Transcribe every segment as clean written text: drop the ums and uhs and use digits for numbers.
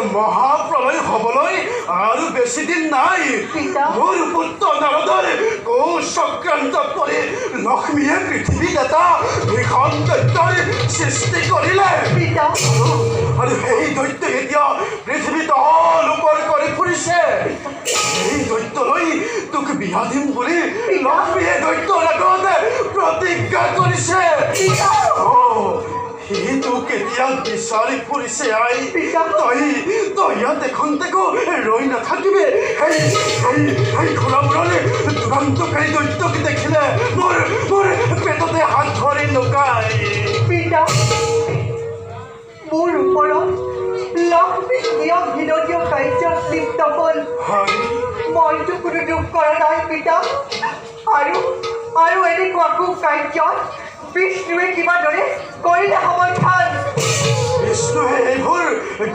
মহাপ্ৰলয় হ'বলৈ আৰু বেছি দিন নাই মোৰ পুত্ৰ নাৰদৰ চক্ৰান্তত পৰি লক্ষ্মীয়ে পৃথিৱীত এটা ভীষণ দৈত্যৰ সৃষ্টি কৰিলে আৰু সেই দৈত্য এতিয়া পৃথিৱীত লোকৰ কৰি ফুৰিছে এই দৈত্যলৈ তোক বিয়া দিম বুলি লক্ষ্মীয়ে দৈত্যৰ আগত প্ৰতিজ্ঞা কৰিছে সি তোক এতিয়া বিচাৰি ফুৰিছে আই তই ইয়াত এখনতেকো ৰৈ নাথাকিবি সেই ঘোঁৰাবোৰলৈ দুৰান্তকাৰী দৈত্যক দেখিলে মোৰ পেটতে হাত ধৰি লুকাই মোৰ ওপৰত লক্ষ্মীক নিয়ম বিৰোধীয় কাৰ্যত লিপ্ত হ'ল মইতো কোনো দুখ কৰা নাই পিতা আৰু এনেকুৱা কাৰ্যত বিষ্ণুৱে কিবাদৰে কৰিলে সমাধান বিষ্ণুৱে এইবোৰ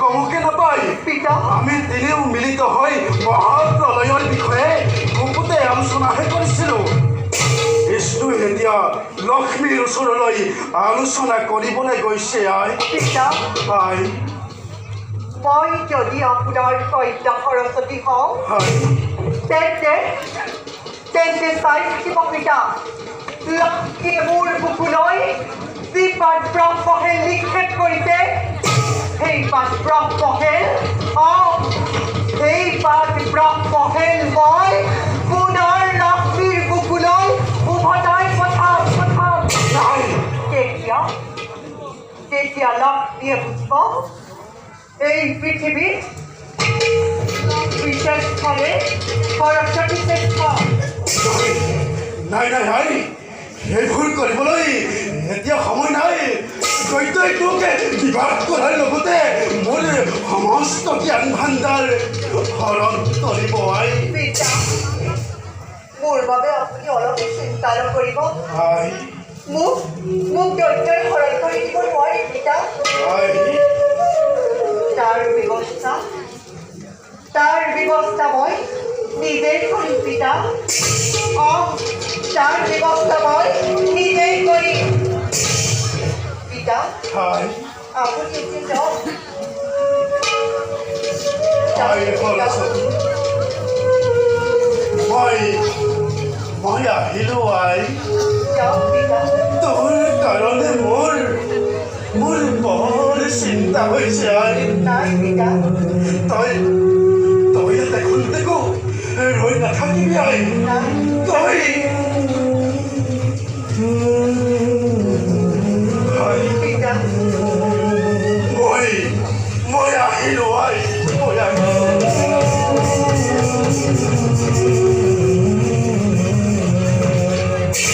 গমকে নাপায় পিতা আমি তিনিও মিলিত হৈ মহাপ্ৰলয়ৰ বিষয়ে গুপুতে আলোচনাহে কৰিছিলোঁ বিষ্ণুৱে এতিয়া লক্ষ্মীৰ ওচৰলৈ আলোচনা কৰিবলৈ গৈছে আই পিতা আই মই যদি আপোনাৰ কন্যা সৰস্বতী হওঁ তেন্তে চাই থাকিব পিতা লক্ষ্মীয়ে মোৰ বুকুলৈ যি পাত ব্ৰহ্মহেল নিক্ষেপ কৰিছে সেই পাত ব্ৰহ্মহেল সেই পাত ব্ৰহ্মহেল মই পুনৰ লক্ষ্মীৰ বুকুলৈ উভতাই পঠাম তেতিয়া লক্ষ্মীয়ে বুজিব এই পৃথিৱীত বিশেষভাৱে সৰস্বতী শ্ৰেষ্ঠ নাই সেইবোৰ কৰিবলৈ এতিয়া সময় নাই দৈত্যই তোক বিবাহ কৰাৰ লগতে মোৰ সমস্ত জ্ঞান ভাণ্ডাৰ হৰণ কৰিব আই মোৰ বাবে আপুনি অলপ চিন্তা নকৰিব আই মোক দৈত্যই হৰণ কৰি দিব নোৱাৰি পিতা তাৰ ব্যৱস্থা মই নিজেই কৰিম পিতা তাৰ ব্যৱস্থা মই নিজেই কৰিম পিতা আপুনি যাওক মই আহিলো আই যাওক পিতা তোৰ কাৰণে মোৰ বৰ চিন্তা হৈছে আই নাই পিতা তই দেখোন ৰৈ নাথাকিবি আই তই পিতা মই আহিলো আই মই আহিলো